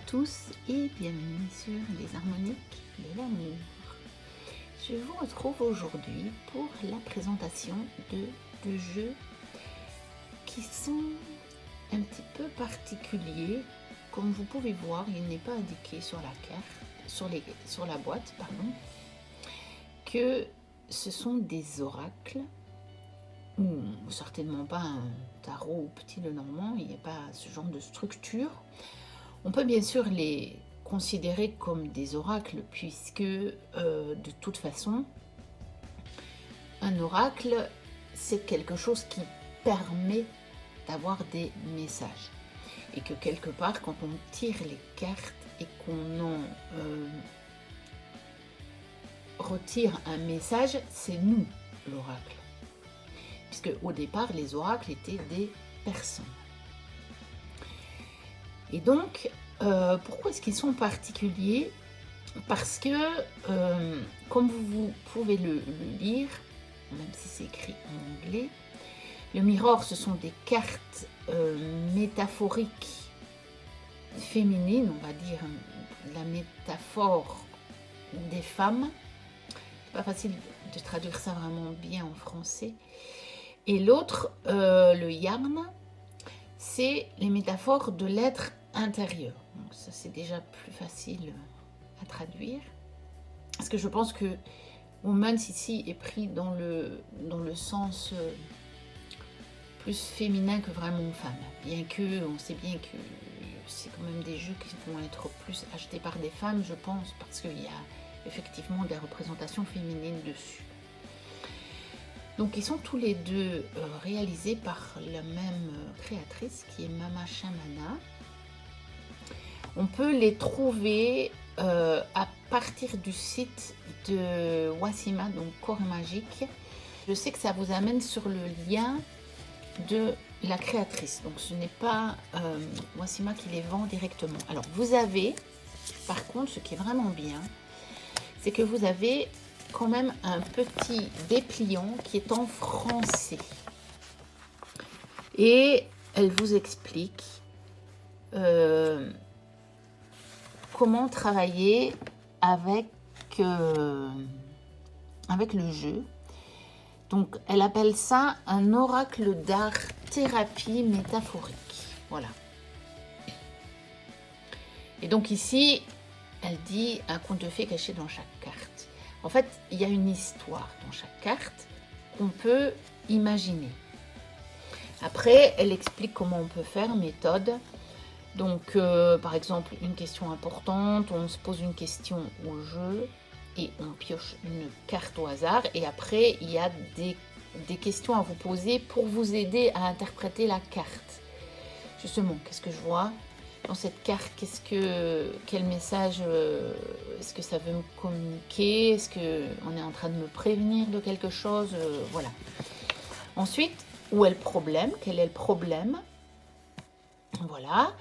tous et bienvenue sur les harmoniques de l'amour. Je vous retrouve aujourd'hui pour la présentation de deux jeux qui sont un petit peu particuliers. Comme vous pouvez voir, il n'est pas indiqué sur la carte, sur la boîte, que ce sont des oracles, ou certainement pas un tarot ou petit Lenormand, il n'y a pas ce genre de structure. On peut bien sûr les considérer comme des oracles puisque de toute façon, un oracle, c'est quelque chose qui permet d'avoir des messages. Et que quelque part, quand on tire les cartes et qu'on en retire un message, c'est nous l'oracle. Puisque au départ, les oracles étaient des personnes. Et donc, pourquoi est-ce qu'ils sont particuliers? Parce que, comme vous pouvez le lire, même si c'est écrit en anglais, le Mirror, ce sont des cartes métaphoriques féminines, on va dire, la métaphore des femmes. C'est pas facile de traduire ça vraiment bien en français. Et l'autre, le Yarn, c'est les métaphores de l'être intérieur. Donc ça, c'est déjà plus facile à traduire. Parce que je pense que Woman's ici est pris dans le sens plus féminin que vraiment femme. Bien que on sait bien que c'est quand même des jeux qui vont être plus achetés par des femmes, je pense, parce qu'il y a effectivement des représentations féminines dessus. Donc ils sont tous les deux réalisés par la même créatrice qui est Mama Shamana. On peut les trouver à partir du site de Wassima, donc Corps Magique. Je sais que ça vous amène sur le lien de la créatrice. Donc ce n'est pas Wassima qui les vend directement. Alors vous avez, par contre, ce qui est vraiment bien, c'est que vous avez quand même un petit dépliant qui est en français. Et elle vous explique comment travailler avec le jeu. Donc, elle appelle ça un oracle d'art thérapie métaphorique. Voilà. Et donc ici, elle dit un conte de fées caché dans chaque carte. En fait, il y a une histoire dans chaque carte qu'on peut imaginer. Après, elle explique comment on peut faire, méthode. Donc, par exemple, une question importante, on se pose une question au jeu et on pioche une carte au hasard. Et après, il y a des questions à vous poser pour vous aider à interpréter la carte. Justement, qu'est-ce que je vois dans cette carte? Quel message est-ce que ça veut me communiquer? Est-ce qu'on est en train de me prévenir de quelque chose? Voilà. Ensuite, où est le problème? Quel est le problème? Voilà.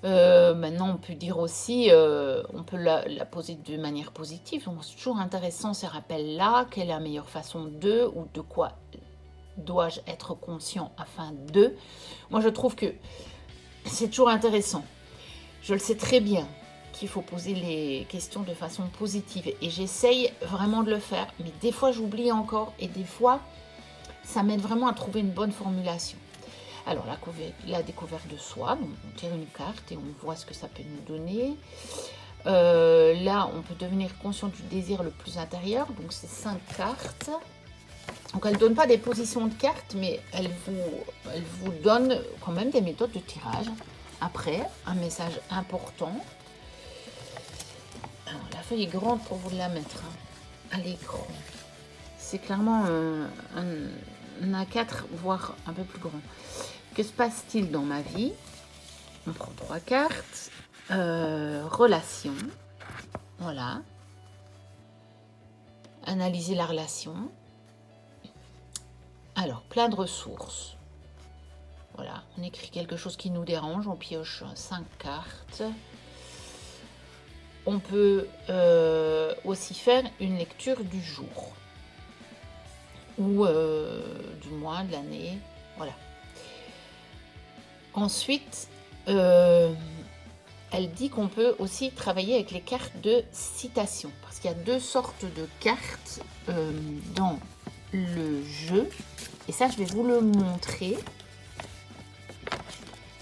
Maintenant, on peut dire aussi, on peut la poser de manière positive. Donc, c'est toujours intéressant ces rappels-là. Quelle est la meilleure façon de, ou de quoi dois-je être conscient afin de? Moi, je trouve que c'est toujours intéressant. Je le sais très bien qu'il faut poser les questions de façon positive. Et j'essaye vraiment de le faire. Mais des fois, j'oublie encore. Et des fois, ça m'aide vraiment à trouver une bonne formulation. Alors, la découverte de soi, donc on tire une carte et on voit ce que ça peut nous donner. Là, on peut devenir conscient du désir le plus intérieur, donc c'est 5 cartes. Donc, elle ne donne pas des positions de cartes, mais elle vous donne quand même des méthodes de tirage. Après, un message important. Alors, la feuille est grande pour vous la mettre à l'écran. C'est clairement un A4, voire un peu plus grand. Que se passe-t-il dans ma vie? On prend 3 cartes. Relation. Voilà. Analyser la relation. Alors, plein de ressources. Voilà, on écrit quelque chose qui nous dérange. On pioche 5 cartes. On peut aussi faire une lecture du jour. Ou du mois, de l'année. Voilà. Ensuite, elle dit qu'on peut aussi travailler avec les cartes de citation. Parce qu'il y a deux sortes de cartes dans le jeu. Et ça, je vais vous le montrer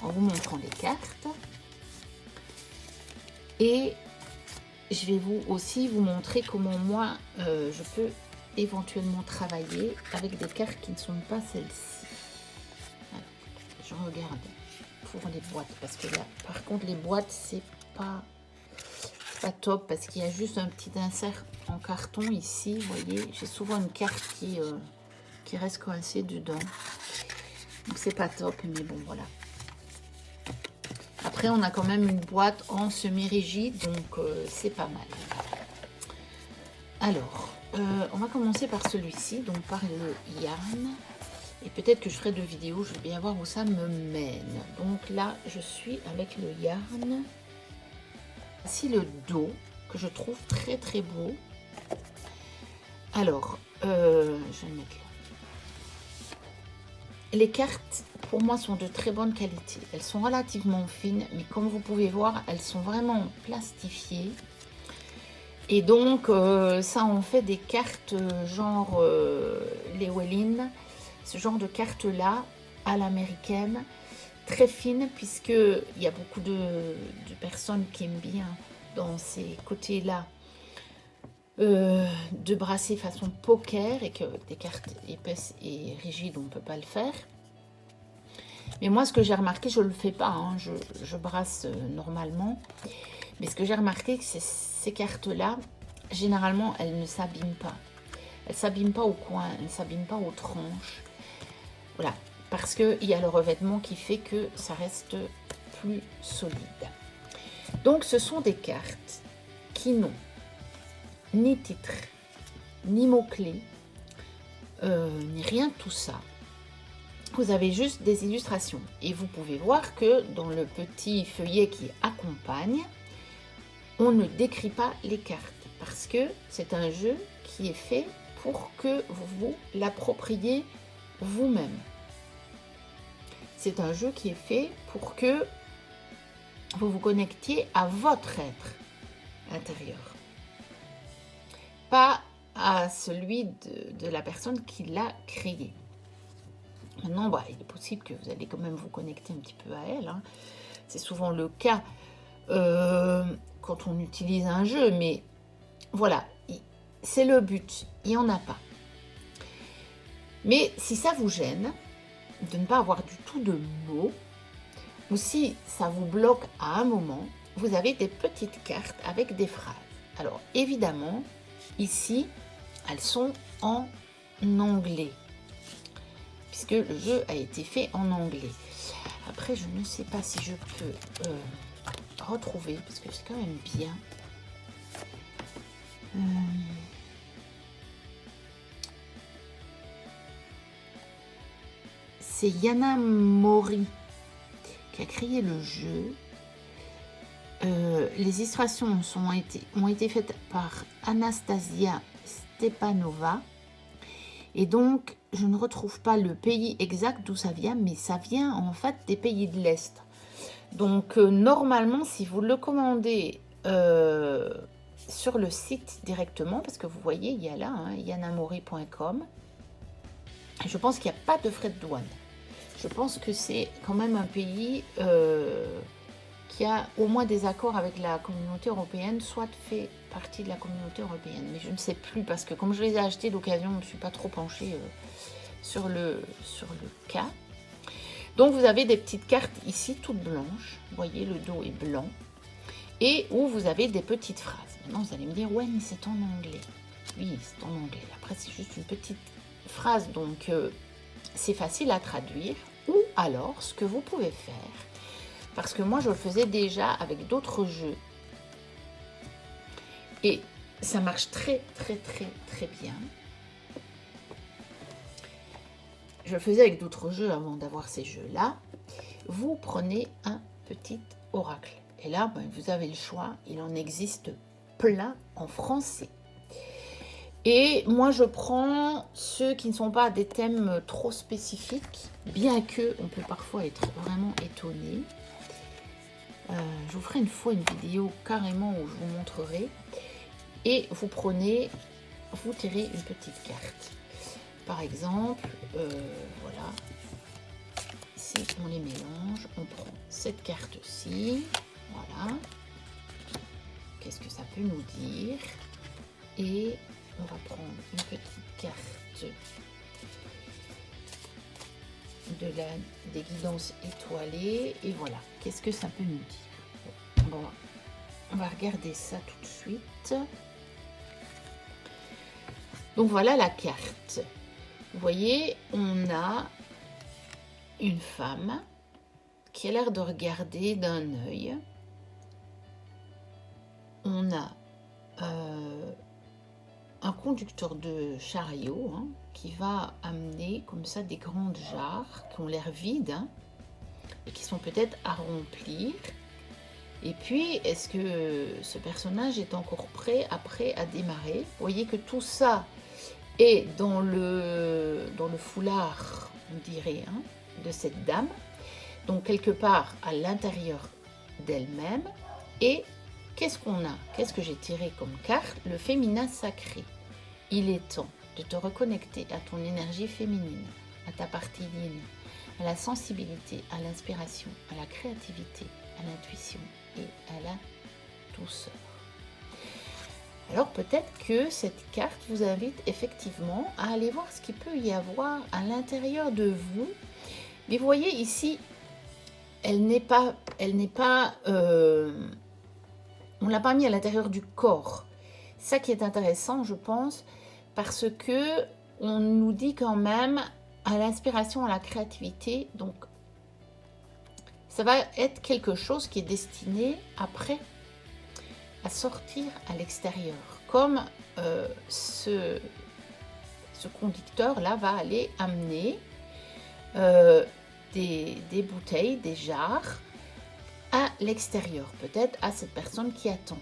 en vous montrant les cartes. Et je vais aussi vous montrer comment moi, je peux éventuellement travailler avec des cartes qui ne sont pas celles-ci. Je regarde pour les boîtes parce que là, par contre, les boîtes, c'est pas top parce qu'il y a juste un petit insert en carton ici. Vous voyez, j'ai souvent une carte qui reste coincée dedans. Donc, c'est pas top, mais bon, voilà. Après, on a quand même une boîte en semi-rigide, donc c'est pas mal. Alors, on va commencer par celui-ci, donc par le yarn. Et peut-être que je ferai 2 vidéos, je vais bien voir où ça me mène. Donc là, je suis avec le yarn. Voici le dos, que je trouve très très beau. Alors, je vais le mettre là. Les cartes, pour moi, sont de très bonne qualité. Elles sont relativement fines, mais comme vous pouvez voir, elles sont vraiment plastifiées. Et donc, ça en fait des cartes genre les Wellin, ce genre de cartes-là, à l'américaine, très fines, puisqu'il y a beaucoup de personnes qui aiment bien, dans ces côtés-là, de brasser façon poker, et que des cartes épaisses et rigides, on ne peut pas le faire. Mais moi, ce que j'ai remarqué, je ne le fais pas, hein, je brasse normalement. Mais ce que j'ai remarqué, c'est ces cartes-là, généralement, elles ne s'abîment pas. Elles ne s'abîment pas au coin, elles ne s'abîment pas aux tranches. Voilà, parce qu'il y a le revêtement qui fait que ça reste plus solide. Donc, ce sont des cartes qui n'ont ni titre, ni mots-clés, ni rien de tout ça. Vous avez juste des illustrations. Et vous pouvez voir que dans le petit feuillet qui accompagne, on ne décrit pas les cartes. Parce que c'est un jeu qui est fait pour que vous vous l'appropriez vous-même. C'est un jeu qui est fait pour que vous vous connectiez à votre être intérieur. Pas à celui de la personne qui l'a créé. Maintenant, bah, il est possible que vous allez quand même vous connecter un petit peu à elle. Hein. C'est souvent le cas quand on utilise un jeu, mais voilà, c'est le but. Il n'y en a pas. Mais si ça vous gêne de ne pas avoir du tout de mots, ou si ça vous bloque à un moment, vous avez des petites cartes avec des phrases. Alors évidemment, ici, elles sont en anglais, puisque le jeu a été fait en anglais. Après, je ne sais pas si je peux retrouver, parce que c'est quand même bien. C'est Yana Mori qui a créé le jeu. Les illustrations ont été faites par Anastasia Stepanova. Et donc, je ne retrouve pas le pays exact d'où ça vient, mais ça vient en fait des pays de l'Est. Donc, normalement, si vous le commandez sur le site directement, parce que vous voyez, il y a là, hein, yanamori.com, je pense qu'il n'y a pas de frais de douane. Je pense que c'est quand même un pays qui a au moins des accords avec la communauté européenne, soit fait partie de la communauté européenne. Mais je ne sais plus, parce que comme je les ai achetés d'occasion, je ne suis pas trop penchée sur le cas. Donc vous avez des petites cartes ici, toutes blanches. Vous voyez, le dos est blanc. Et où vous avez des petites phrases. Maintenant, vous allez me dire, ouais, mais c'est en anglais. Oui, c'est en anglais. Après, c'est juste une petite phrase, donc c'est facile à traduire. Ou alors, ce que vous pouvez faire, parce que moi, je le faisais déjà avec d'autres jeux. Et ça marche très, très, très, très bien. Je le faisais avec d'autres jeux avant d'avoir ces jeux-là. Vous prenez un petit oracle. Et là, ben, vous avez le choix. Il en existe plein en français. Et moi, je prends ceux qui ne sont pas des thèmes trop spécifiques, bien que on peut parfois être vraiment étonné. Je vous ferai une fois une vidéo carrément où je vous montrerai. Et vous prenez, vous tirez une petite carte. Par exemple, voilà. Si on les mélange, on prend cette carte-ci. Voilà. Qu'est-ce que ça peut nous dire? Et on va prendre une petite carte des guidances étoilées. Et voilà. Qu'est-ce que ça peut nous dire? Bon, on va regarder ça tout de suite. Donc voilà la carte. Vous voyez, on a une femme qui a l'air de regarder d'un œil. On a un conducteur de chariot qui va amener comme ça des grandes jarres qui ont l'air vides et qui sont peut-être à remplir. Et puis, est-ce que ce personnage est encore prêt après à démarrer? Vous voyez que tout ça est dans le foulard, on dirait, de cette dame. Donc, quelque part à l'intérieur d'elle-même. Et qu'est-ce qu'on a? Qu'est-ce que j'ai tiré comme carte? Le féminin sacré. Il est temps de te reconnecter à ton énergie féminine, à ta partie yin, à la sensibilité, à l'inspiration, à la créativité, à l'intuition et à la douceur. Alors peut-être que cette carte vous invite effectivement à aller voir ce qu'il peut y avoir à l'intérieur de vous. Mais vous voyez ici, on l'a pas mis à l'intérieur du corps. Ça qui est intéressant, je pense, parce que on nous dit quand même à l'inspiration, à la créativité. Donc, ça va être quelque chose qui est destiné après à sortir à l'extérieur. Comme ce conducteur-là va aller amener des bouteilles, des jarres à l'extérieur, peut-être à cette personne qui attend.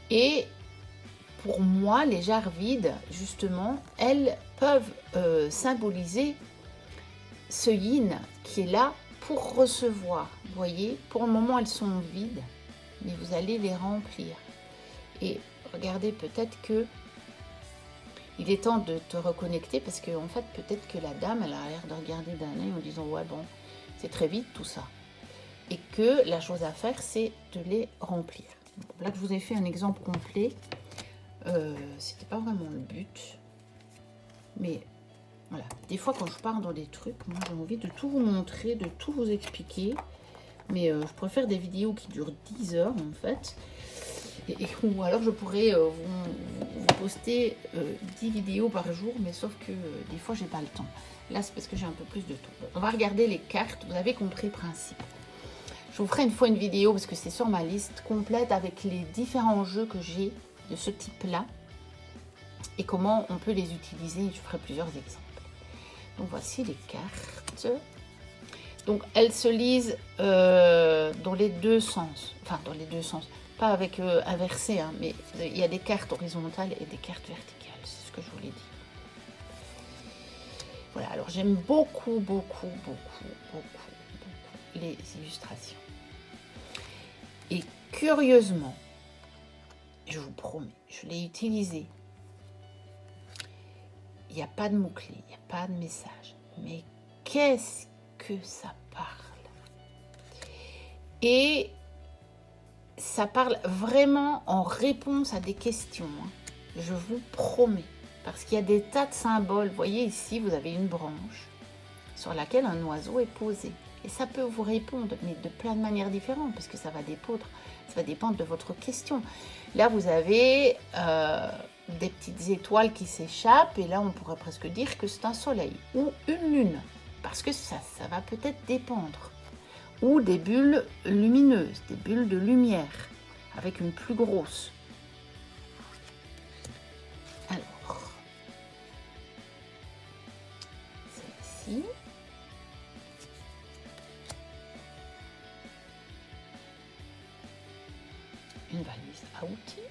Et pour moi, les jarres vides, justement, elles peuvent symboliser ce yin qui est là pour recevoir. Vous voyez, pour le moment, elles sont vides, mais vous allez les remplir. Et regardez, peut-être que il est temps de te reconnecter parce que en fait, peut-être que la dame, elle a l'air de regarder d'un œil en disant ouais bon, c'est très vite tout ça. Et que la chose à faire, c'est de les remplir. Donc, là, je vous ai fait un exemple complet. C'était pas vraiment le but, mais voilà. Des fois, quand je pars dans des trucs, moi, j'ai envie de tout vous montrer, de tout vous expliquer. Mais je préfère des vidéos qui durent 10 heures en fait. Ou alors je pourrais vous poster 10 vidéos par jour, mais sauf que des fois j'ai pas le temps. Là c'est parce que j'ai un peu plus de temps. Bon, on va regarder les cartes, vous avez compris le principe. Je vous ferai une fois une vidéo parce que c'est sur ma liste complète avec les différents jeux que j'ai de ce type-là et comment on peut les utiliser. Je ferai plusieurs exemples. Donc voici les cartes. Donc elles se lisent dans les deux sens, enfin dans les deux sens. Pas avec inversé, mais il y a des cartes horizontales et des cartes verticales, c'est ce que je voulais dire. Voilà, alors j'aime beaucoup les illustrations. Et curieusement, je vous promets, je l'ai utilisé. Il n'y a pas de mots-clés, il n'y a pas de message. Mais qu'est-ce que ça parle? Et ça parle vraiment en réponse à des questions, je vous promets, parce qu'il y a des tas de symboles. Vous voyez ici, vous avez une branche sur laquelle un oiseau est posé. Et ça peut vous répondre, mais de plein de manières différentes, parce que ça va dépendre de votre question. Là, vous avez des petites étoiles qui s'échappent, et là, on pourrait presque dire que c'est un soleil ou une lune, parce que ça va peut-être dépendre. Ou des bulles lumineuses, des bulles de lumière, avec une plus grosse. Alors, celle-ci. Une valise à outils.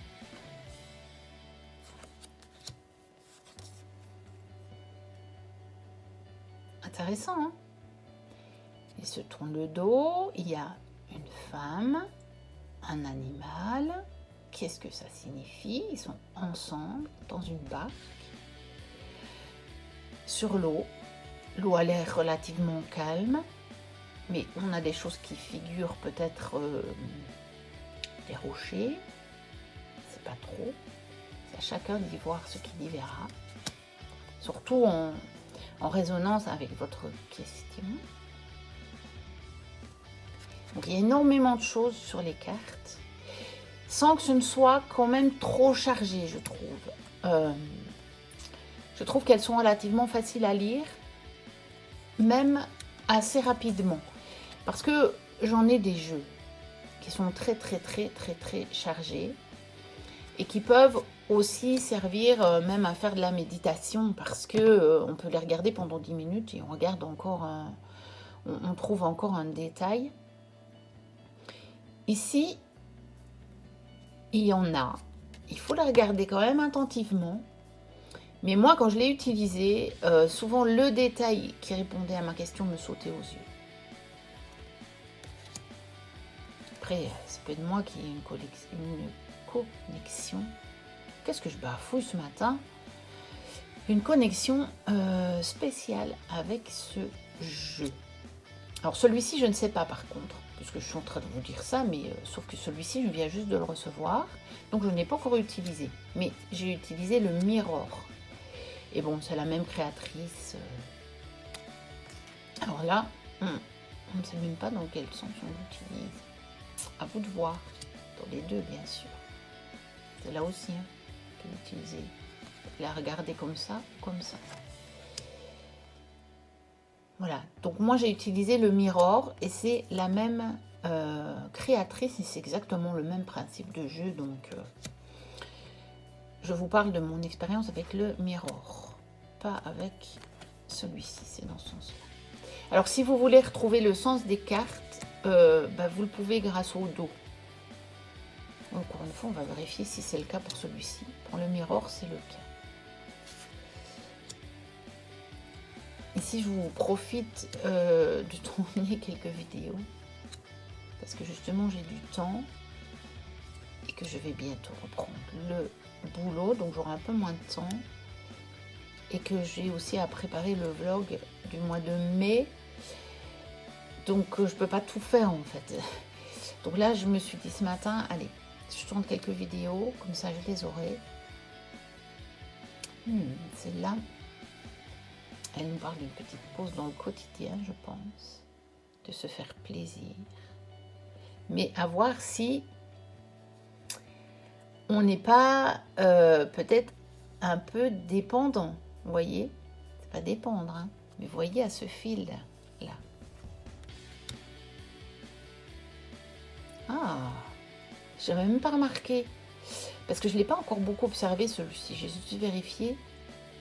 Intéressant, hein? Il se tourne le dos, il y a une femme, un animal. Qu'est-ce que ça signifie? Ils sont ensemble dans une barque sur l'eau. L'eau a l'air relativement calme, mais on a des choses qui figurent peut-être des rochers. C'est pas trop. C'est à chacun d'y voir ce qu'il y verra. Surtout en résonance avec votre question. Donc il y a énormément de choses sur les cartes, sans que ce ne soit quand même trop chargé, je trouve. Je trouve qu'elles sont relativement faciles à lire, même assez rapidement. Parce que j'en ai des jeux qui sont très chargés et qui peuvent aussi servir même à faire de la méditation, parce que on peut les regarder pendant 10 minutes et on regarde encore on trouve encore un détail. Ici, il y en a. Il faut la regarder quand même attentivement. Mais moi, quand je l'ai utilisé, souvent le détail qui répondait à ma question me sautait aux yeux. Après, c'est peut-être moi qui ai une connexion. Qu'est-ce que je bafouille ce matin? Une connexion spéciale avec ce jeu. Alors celui-ci, je ne sais pas par contre, puisque je suis en train de vous dire ça, mais sauf que celui-ci, je viens juste de le recevoir, donc je ne l'ai pas encore utilisé. Mais j'ai utilisé le Mirror. Et bon, c'est la même créatrice. Alors là, on ne sait même pas dans quel sens on l'utilise. À vous de voir. Dans les deux, bien sûr. C'est là aussi que l'utiliser. La regarder comme ça, comme ça. Voilà. Donc moi, j'ai utilisé le Mirror et c'est la même créatrice et c'est exactement le même principe de jeu. Donc, je vous parle de mon expérience avec le Mirror, pas avec celui-ci. C'est dans ce sens-là. Alors, si vous voulez retrouver le sens des cartes, vous le pouvez grâce au dos. Encore une fois, on va vérifier si c'est le cas pour celui-ci. Pour le Mirror, c'est le cas. Ici, je vous profite de tourner quelques vidéos parce que justement, j'ai du temps et que je vais bientôt reprendre le boulot, donc j'aurai un peu moins de temps et que j'ai aussi à préparer le vlog du mois de mai. Donc, je peux pas tout faire en fait. Donc là, je me suis dit ce matin, allez, je tourne quelques vidéos, comme ça je les aurai. Celle-là, elle nous parle d'une petite pause dans le quotidien, je pense, de se faire plaisir. Mais à voir si on n'est pas peut-être un peu dépendant, vous voyez? C'est pas dépendre, hein, mais vous voyez à ce fil-là. Ah, je n'avais même pas remarqué, parce que je ne l'ai pas encore beaucoup observé celui-ci. J'ai juste vérifié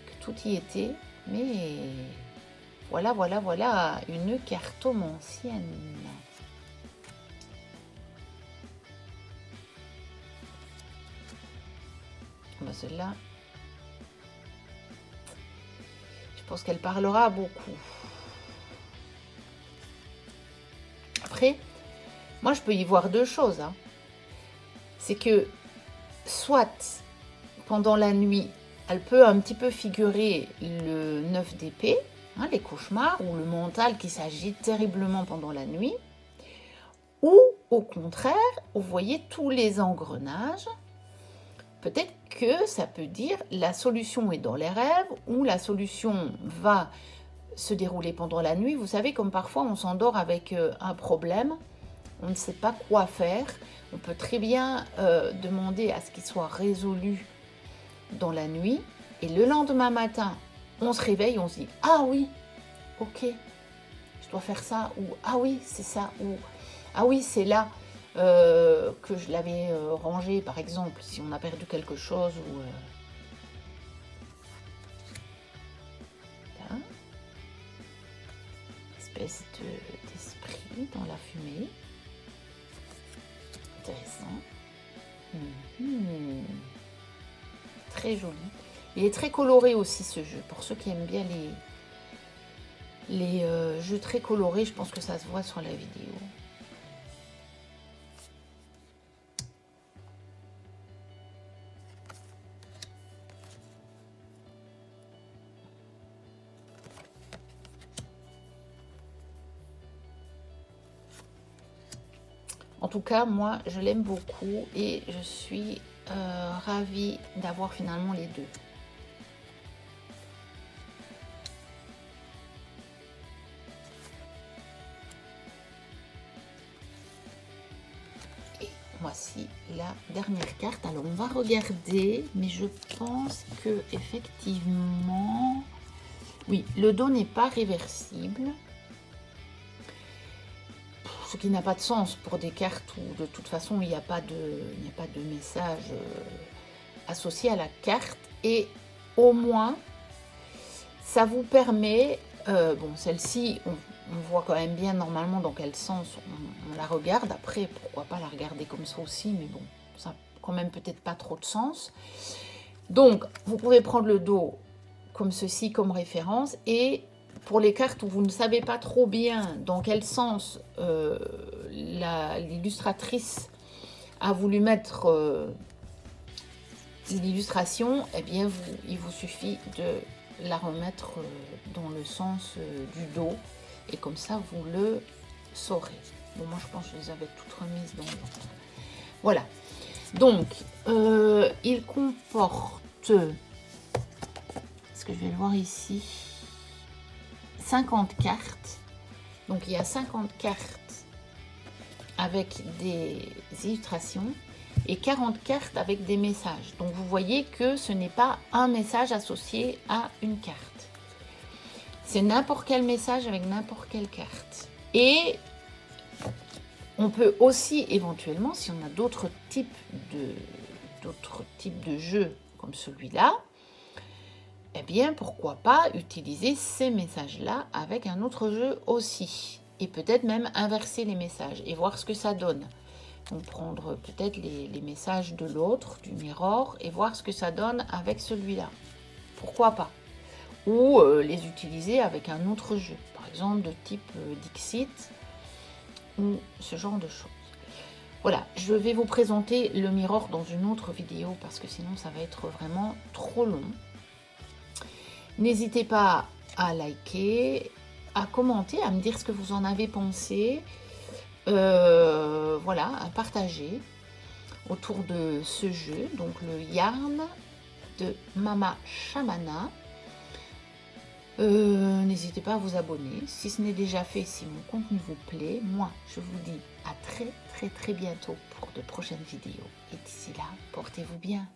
que tout y était, mais voilà, une cartomancienne. Celle-là, je pense qu'elle parlera beaucoup. Après, moi, je peux y voir deux choses. C'est que, soit, pendant la nuit, elle peut un petit peu figurer le 9 d'épée, les cauchemars, ou le mental qui s'agite terriblement pendant la nuit. Ou, au contraire, vous voyez tous les engrenages. Peut-être que ça peut dire la solution est dans les rêves, ou la solution va se dérouler pendant la nuit. Vous savez, comme parfois on s'endort avec un problème, on ne sait pas quoi faire. On peut très bien demander à ce qu'il soit résolu dans la nuit. Et le lendemain matin, on se réveille, on se dit « Ah oui, ok, je dois faire ça » ou « Ah oui, c'est ça » ou « Ah oui, c'est là que je l'avais rangé, par exemple, si on a perdu quelque chose. » ou là. Espèce d'esprit dans la fumée. Intéressant. Très joli. Il est très coloré aussi ce jeu. Pour ceux qui aiment bien les jeux très colorés, je pense que ça se voit sur la vidéo. En tout cas, moi, je l'aime beaucoup et je suis ravie d'avoir finalement les deux. Et voici la dernière carte. Alors, on va regarder, mais je pense que effectivement, oui, le dos n'est pas réversible. Ce qui n'a pas de sens pour des cartes où de toute façon il n'y a pas de message associé à la carte. Et au moins, ça vous permet, bon celle-ci, on voit quand même bien normalement dans quel sens on la regarde. Après, pourquoi pas la regarder comme ça aussi, mais bon, ça n'a quand même peut-être pas trop de sens. Donc, vous pouvez prendre le dos comme ceci, comme référence, et pour les cartes où vous ne savez pas trop bien dans quel sens l'illustratrice a voulu mettre l'illustration, eh bien il vous suffit de la remettre dans le sens du dos, et comme ça vous le saurez. Bon, moi je pense que je les avais toutes remises dans l'ordre. Voilà. Donc, il comporte, est-ce que je vais le voir ici, 50 cartes. Donc il y a 50 cartes avec des illustrations et 40 cartes avec des messages. Donc vous voyez que ce n'est pas un message associé à une carte. C'est n'importe quel message avec n'importe quelle carte. Et on peut aussi éventuellement, si on a d'autres types de jeux comme celui-là, eh bien, pourquoi pas utiliser ces messages-là avec un autre jeu aussi. Et peut-être même inverser les messages et voir ce que ça donne. Donc, prendre peut-être les messages de l'autre, du mirror, et voir ce que ça donne avec celui-là. Pourquoi pas. Ou les utiliser avec un autre jeu. Par exemple, de type Dixit, ou ce genre de choses. Voilà, je vais vous présenter le mirror dans une autre vidéo parce que sinon ça va être vraiment trop long. N'hésitez pas à liker, à commenter, à me dire ce que vous en avez pensé. Voilà, à partager autour de ce jeu, donc le Yarn de Mama Shamana. N'hésitez pas à vous abonner si ce n'est déjà fait, si mon contenu vous plaît. Moi, je vous dis à très bientôt pour de prochaines vidéos. Et d'ici là, portez-vous bien.